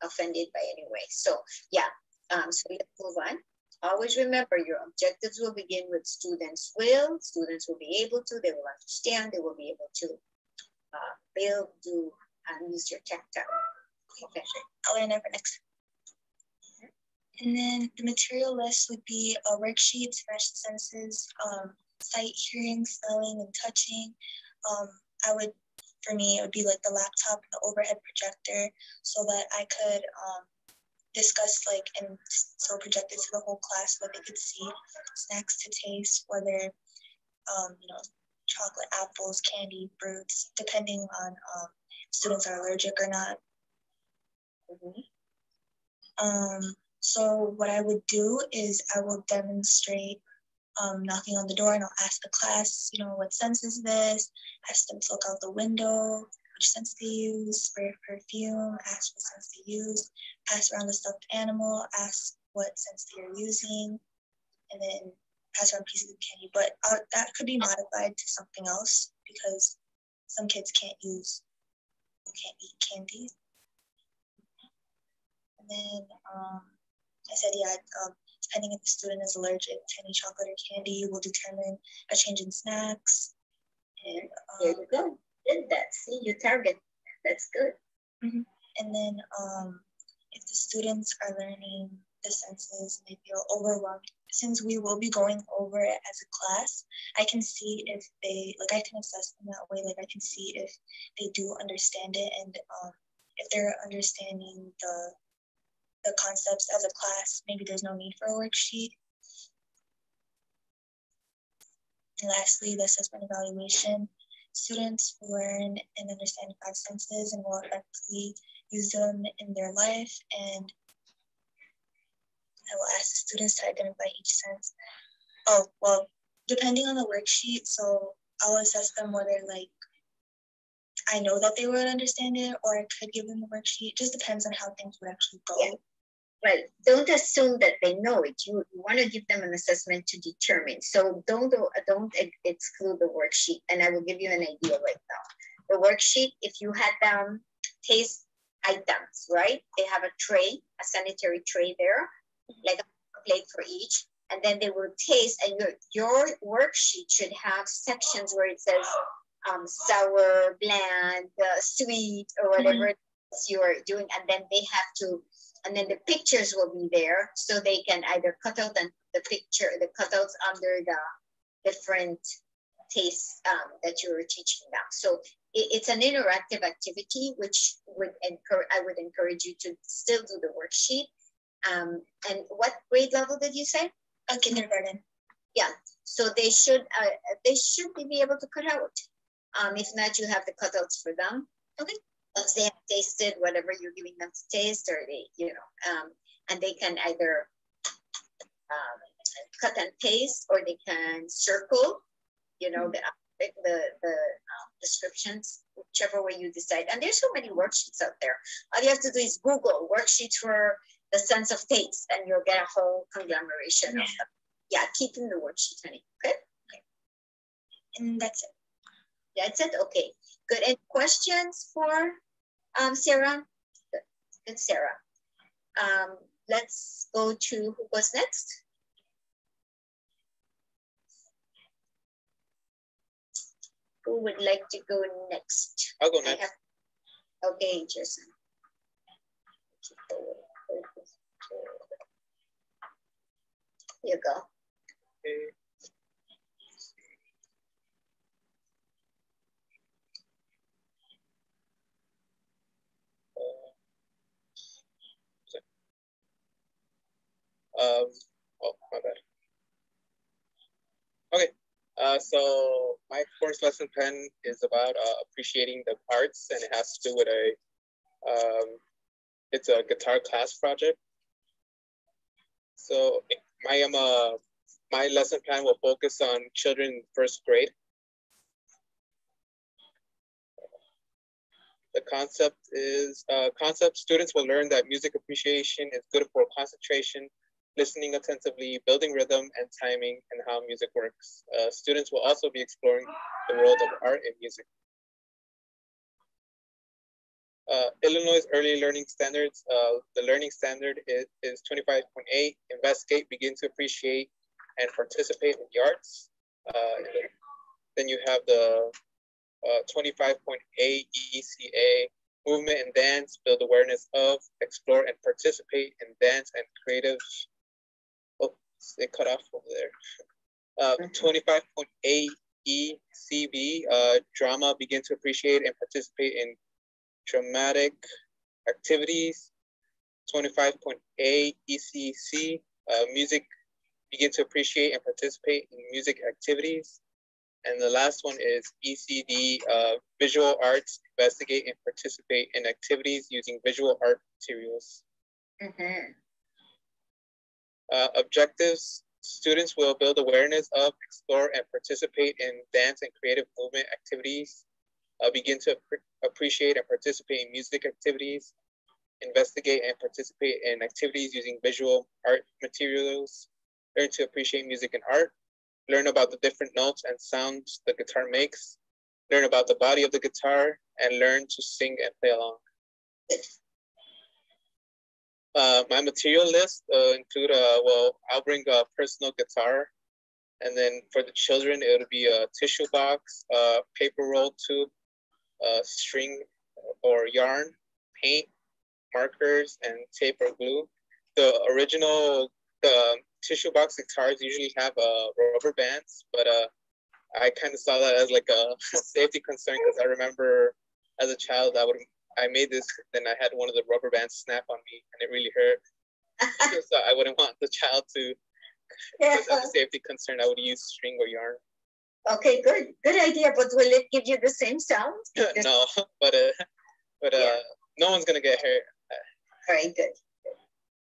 offended by any way. So yeah, so let's move on. Always remember, your objectives will begin with students will. Students will be able to, they will understand, they will be able to build, do, and use your tactile. Okay. I'll learn that for next. And then the material list would be a worksheet to match the senses, sight, hearing, smelling, and touching. For me, it would be like the laptop, the overhead projector, so that I could discuss, like, and so project it to the whole class so that they could see snacks to taste, whether, you know, chocolate, apples, candy, fruits, depending on students are allergic or not. So what I would do is I will demonstrate knocking on the door, and I'll ask the class, you know, what sense is this? Ask them to look out the window, which sense they use, spray perfume, ask what sense they use, pass around the stuffed animal, ask what sense they are using, and then pass around pieces of candy. But that could be modified to something else because some kids can't eat candy. And then I said, depending if the student is allergic to any chocolate or candy, will determine a change in snacks. And there you go. Did that. See, you target. That's good. And then if the students are learning the senses and they feel overwhelmed, since we will be going over it as a class, I can see if I can assess them that way. Like, I can see if they do understand it, and if they're understanding the concepts as a class, maybe there's no need for a worksheet. And lastly, the assessment evaluation. Students learn and understand 5 senses and will effectively use them in their life. And I will ask the students to identify each sense. Oh, well, depending on the worksheet, so I'll assess them whether, like, I know that they would understand it, or I could give them the worksheet. It just depends on how things would actually go. Yeah. Right. Don't assume that they know it. You want to give them an assessment to determine. So don't exclude the worksheet. And I will give you an idea right now. The worksheet, if you had them taste items, right? They have a tray, a sanitary tray there, like a plate for each. And then they will taste, and your worksheet should have sections where it says sour, bland, sweet, or whatever you are doing. And then they have to And then the pictures will be there, so they can either cut out the cutouts under the different tastes that you're teaching them. So it's an interactive activity, which I would encourage you to still do the worksheet. And what grade level did you say? Kindergarten. Yeah, so they should be able to cut out. If not, you have the cutouts for them. Okay. Once they have tasted whatever you're giving them to taste, or they, and they can either cut and paste, or they can circle, the descriptions, whichever way you decide. And there's so many worksheets out there. All you have to do is Google worksheets for the sense of taste, and you'll get a whole conglomeration of them. Yeah, keep in the worksheet, honey. Okay. And that's it. That's it. Okay. Good. Any questions for Sarah? Good, Sarah. Let's go to who goes next. Who would like to go next? I'll go next. Okay, Jason. Here you go. Okay. Oh, my bad. Okay, so my first lesson plan is about appreciating the arts, and it has to do with it's a guitar class project. So my lesson plan will focus on children in first grade. The concept is, students will learn that music appreciation is good for concentration, listening attentively, building rhythm and timing, and how music works. Students will also be exploring the world of art and music. Illinois Early Learning Standards, the learning standard is 25.8, investigate, begin to appreciate, and participate in the arts. Then you have the 25.8 ECA, movement and dance, build awareness of, explore and participate in dance and creative. Oh, they cut off over there. 25.8 ECB, drama, begin to appreciate and participate in dramatic activities. 25.8 ECC, music, begin to appreciate and participate in music activities. And the last one is ECD, visual arts, investigate and participate in activities using visual art materials. Objectives, students will build awareness of, explore and participate in dance and creative movement activities, begin to appreciate and participate in music activities, investigate and participate in activities using visual art materials, learn to appreciate music and art, learn about the different notes and sounds the guitar makes, learn about the body of the guitar, and learn to sing and play along. My material list include, I'll bring a personal guitar, and then for the children, it'll be a tissue box, paper roll tube, string or yarn, paint, markers, and tape or glue. The original tissue box guitars usually have rubber bands, but I kind of saw that as like a safety concern, because I remember as a child I made this, then I had one of the rubber bands snap on me, and it really hurt. So I wouldn't want the child to, as a safety concern, I would use string or yarn. Okay, good idea. But will it give you the same sound? No, but no one's gonna get hurt. All right, good.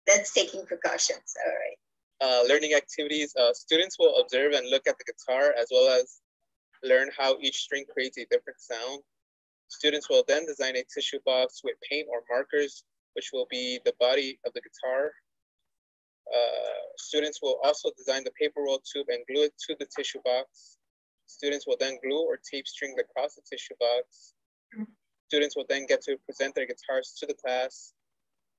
That's taking precautions. All right. Learning activities. Students will observe and look at the guitar, as well as learn how each string creates a different sound. Students will then design a tissue box with paint or markers, which will be the body of the guitar. Students will also design the paper roll tube and glue it to the tissue box. Students will then glue or tape strings across the tissue box. Students will then get to present their guitars to the class.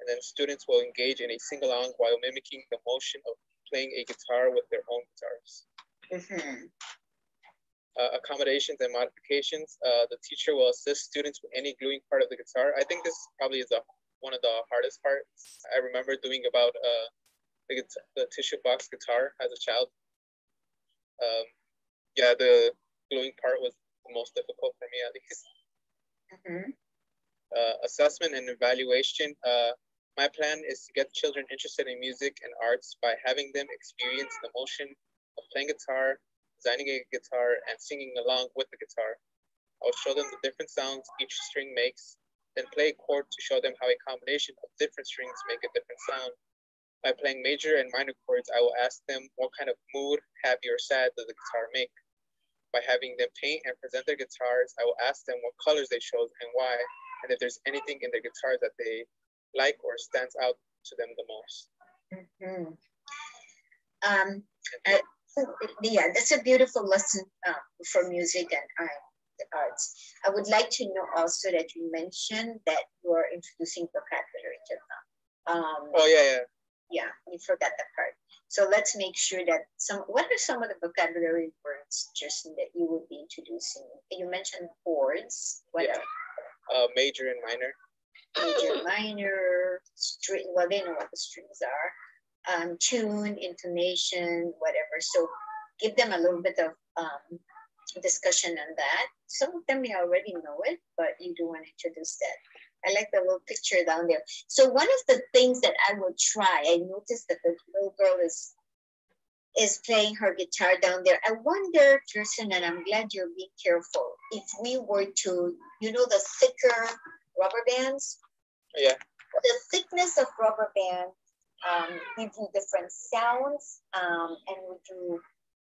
And then students will engage in a sing-along while mimicking the motion of playing a guitar with their own guitars. Accommodations and modifications. The teacher will assist students with any gluing part of the guitar. I think this probably is a one of the hardest parts. I remember doing about the tissue box guitar as a child. Yeah, the gluing part was the most difficult for me, at least. Assessment and evaluation. My plan is to get children interested in music and arts by having them experience the motion of playing guitar, designing a guitar, and singing along with the guitar. I will show them the different sounds each string makes, then play a chord to show them how a combination of different strings make a different sound. By playing major and minor chords, I will ask them what kind of mood, happy or sad, does the guitar make. By having them paint and present their guitars, I will ask them what colors they chose and why, and if there's anything in their guitar that they like or stands out to them the most. Yeah, that's a beautiful lesson for music and the arts. I would like to know also that you mentioned that you are introducing vocabulary to them. Oh yeah. Yeah, you forgot that part. So let's make sure that what are some of the vocabulary words, Justin, that you would be introducing? You mentioned chords. What are? Major and minor. Major, minor, string. Well, they know what the strings are. Tune, intonation, whatever. So give them a little bit of discussion on that. Some of them may already know it, but you do want to introduce that. I like the little picture down there. So one of the things that I will try, I noticed that the little girl is playing her guitar down there. I wonder, Kirsten, and I'm glad you're being careful, if we were to, you know, the thicker rubber bands? Yeah. The thickness of rubber bands give you different sounds, and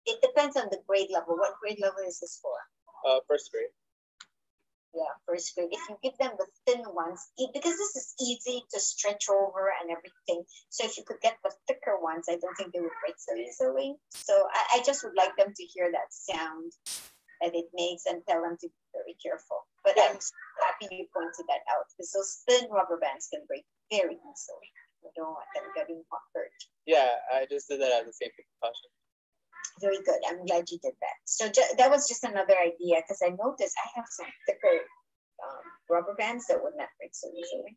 it depends on the grade level. What grade level is this for? First grade. Yeah, first grade. If you give them the thin ones, because this is easy to stretch over and everything. So if you could get the thicker ones, I don't think they would break so easily. So I just would like them to hear that sound that it makes and tell them to be very careful. But I'm happy you pointed that out because those thin rubber bands can break very easily. You don't want them getting hurt. Yeah, I just did that as a safety precaution. Very good. I'm glad you did that. So that was just another idea because I noticed I have some thicker rubber bands that would not break so easily.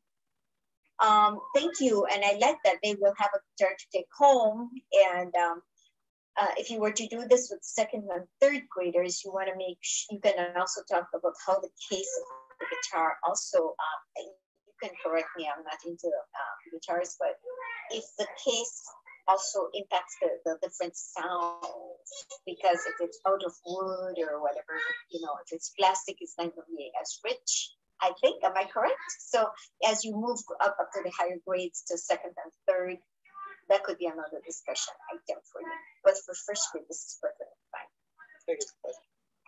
Thank you. And I like that they will have a guitar to take home. And if you were to do this with second and third graders, you want to you can also talk about how the case of the guitar also, you can correct me, I'm not into guitars, but if the case also impacts the different sounds, because if it's out of wood or whatever, you know, if it's plastic, it's not going to be as rich, I think. Am I correct? So as you move up to the higher grades to second and third, that could be another discussion item for you. But for first grade, this is perfectly fine.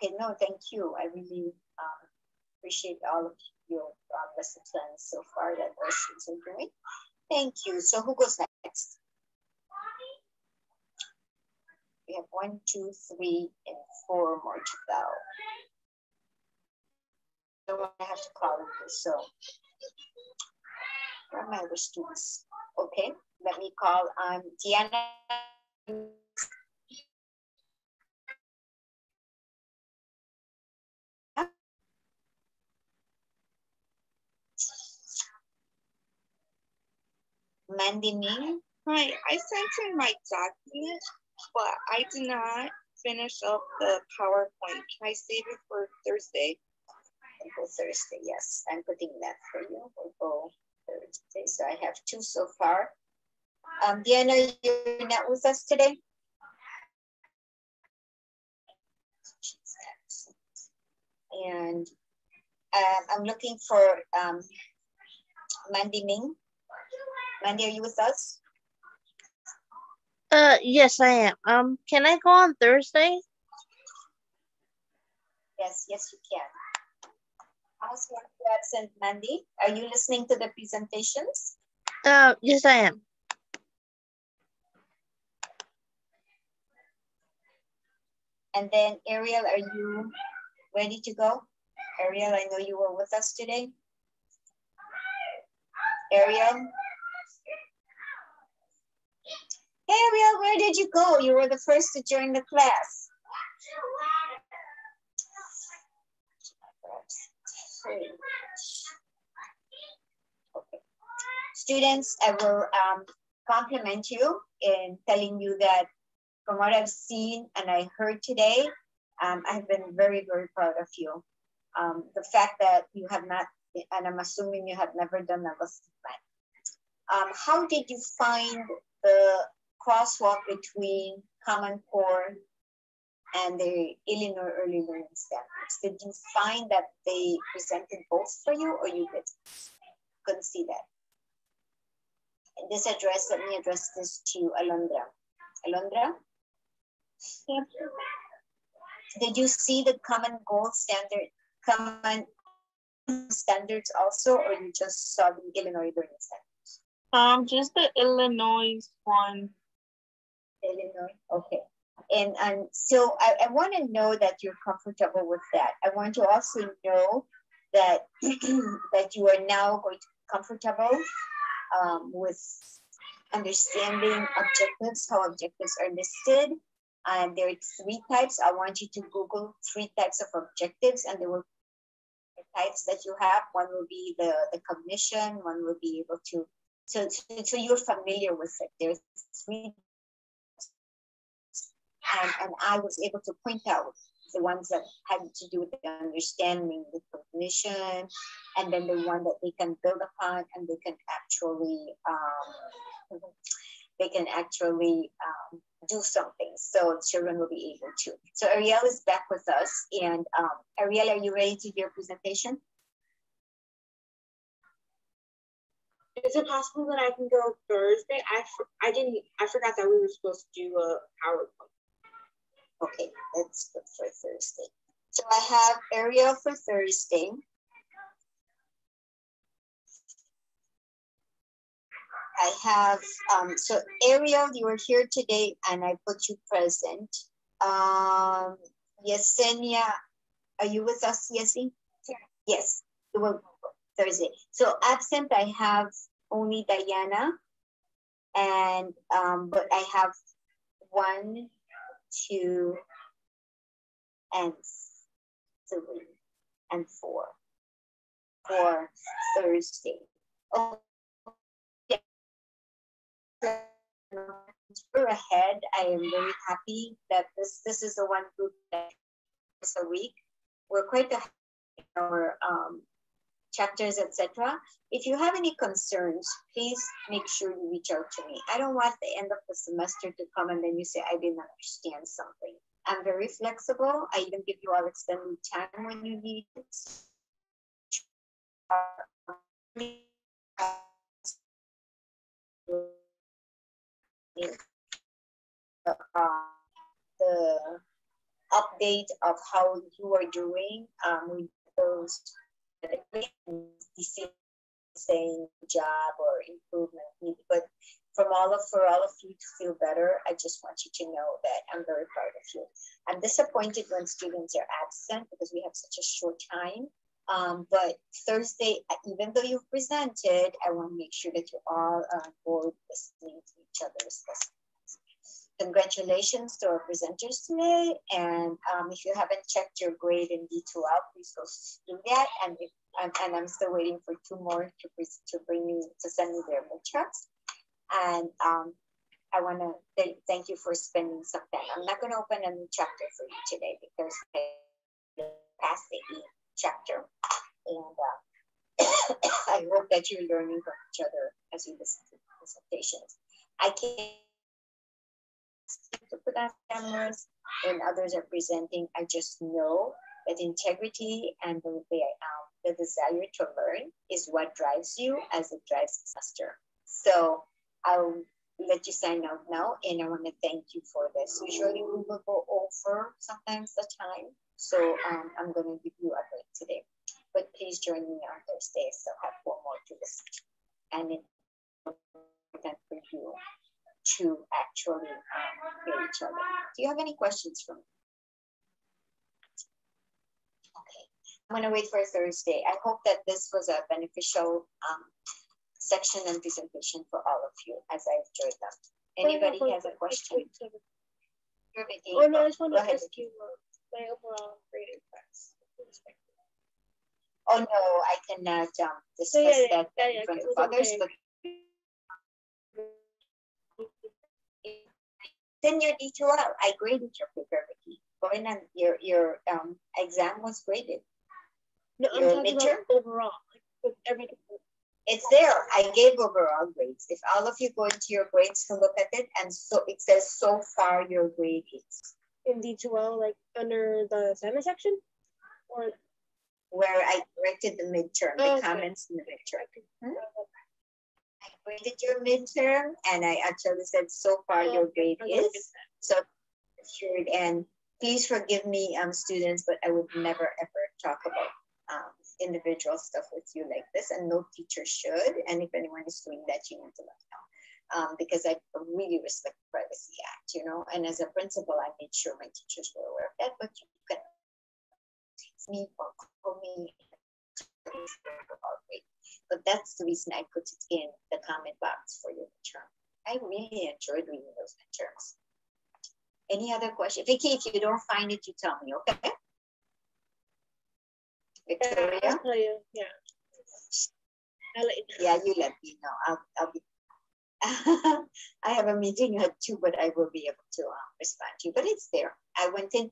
Okay, no, thank you. I really appreciate all of your lesson plans so far that our students are doing. Thank you. So who goes next? We have 1, 2, 3, and 4 more to go. So I have to call this. So where are my other students? Okay, let me call on Deanna. Mandy Ming. Hi, I sent in my document, but I did not finish up the PowerPoint. Can I save it for Thursday? We'll go Thursday, yes. I'm putting that for you. We'll go Thursday. So I have 2 so far. Deanna, you're not with us today? And I'm looking for Mandy Ming. Mandy, are you with us? Yes, I am. Can I go on Thursday? Yes, you can. I was going to absent Mandy. Are you listening to the presentations? Yes, I am. And then Ariel, are you ready to go? Ariel, I know you were with us today. Ariel? Ariel, where did you go? You were the first to join the class. Okay. students, I will compliment you in telling you that from what I've seen and I heard today, I've been very, very proud of you. The fact that you have not, and I'm assuming you have never done a lesson plan. How did you find the crosswalk between Common Core and the Illinois Early Learning Standards? Did you find that they presented both for you, or you couldn't see that? And this address, let me address this to Alondra. Alondra? Did you see the common goal standard, common standards also, or you just saw the Illinois Learning Standards? Just the Illinois one. Illinois, okay. And so I want to know that you're comfortable with that. I want to also know that that you are now going to be comfortable with understanding objectives, how objectives are listed. And there are 3 types. I want you to Google 3 types of objectives, and there will be types that you have. One will be the cognition, one will be able to, so you're familiar with it. There's 3. And I was able to point out the ones that had to do with the understanding, the cognition, and then the one that they can build upon and they can actually do something. So children will be able to. So Ariel is back with us. And Ariel, are you ready to do your presentation? Is it possible that I can go Thursday? I forgot that we were supposed to do a PowerPoint. Okay, let's look for Thursday. So I have Ariel for Thursday. I have, so Ariel, you were here today and I put you present. Yesenia, are you with us, Yesi? Yes, you will Thursday. So absent, I have only Diana, and but I have 1, 2, and 3, and 4 for Thursday. Oh, yeah. We're ahead. I am very happy that this is the one group that is a week. We're quite ahead in our chapters, etc. If you have any concerns, please make sure you reach out to me. I don't want the end of the semester to come and then you say, I didn't understand something. I'm very flexible. I even give you all extended time when you need it. The update of how you are doing with those saying job or improvement, but for all of you to feel better, I just want you to know that I'm very proud of you. I'm disappointed when students are absent because we have such a short time. But Thursday, even though you've presented, I want to make sure that you all are on board listening to each other's lessons. Congratulations to our presenters today. And if you haven't checked your grade in D2L, please go do that. And I'm still waiting for 2 more to send me their midterms. And I want to thank you for spending some time. I'm not going to open a new chapter for you today because I passed the E chapter. And I hope that you're learning from each other as you listen to presentations. I can't to put on cameras when others are presenting. I just know that integrity and the desire to learn is what drives you as it drives the semester. So I'll let you sign out now, and I want to thank you for this. Usually we will go over sometimes the time, so I'm going to give you a break today. But please join me on Thursday, so have 4 more to listen to. And it's important for you to actually hear each other. Do you have any questions for me? Okay, I'm gonna wait for Thursday. I hope that this was a beneficial section and presentation for all of you as I enjoyed them. Anybody has a question? Oh no, I just want to ask you my overall graded class. Oh no, I cannot discuss that in front of others, but in your D2L. I graded your paper, Vicky. Go in and your exam was graded. No, I'm Your talking midterm? about overall, like with everything. It's there. I gave overall grades. If all of you go into your grades to look at it, and so it says so far your grade is. In D2L, like under the assignment section? Or Where I corrected the midterm, the okay. comments in the midterm. I graded your midterm, and I actually said so far your grade is. So sure, and please forgive me, students, but I would never ever talk about individual stuff with you like this, and no teacher should. And if anyone is doing that, you need to let me know, because I really respect the Privacy Act, you know. And as a principal, I made sure my teachers were aware of that. But you can text me or call me. But that's the reason I put it in the comment box for your midterm. I really enjoyed reading those midterms. Any other question? Vicky, if you don't find it, you tell me, okay? Victoria? I'll tell you, yeah. I'll let you know. Yeah, you let me know. I'll be. I have a meeting at 2, but I will be able to respond to you. But it's there. I went in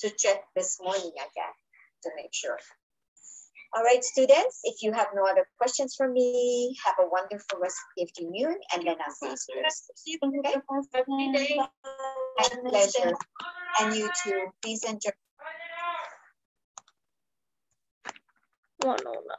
to check this morning again to make sure. All right, students, if you have no other questions for me, have a wonderful rest of the afternoon, and then I'll see you soon. Okay? My pleasure. And you too. Please enjoy. 109.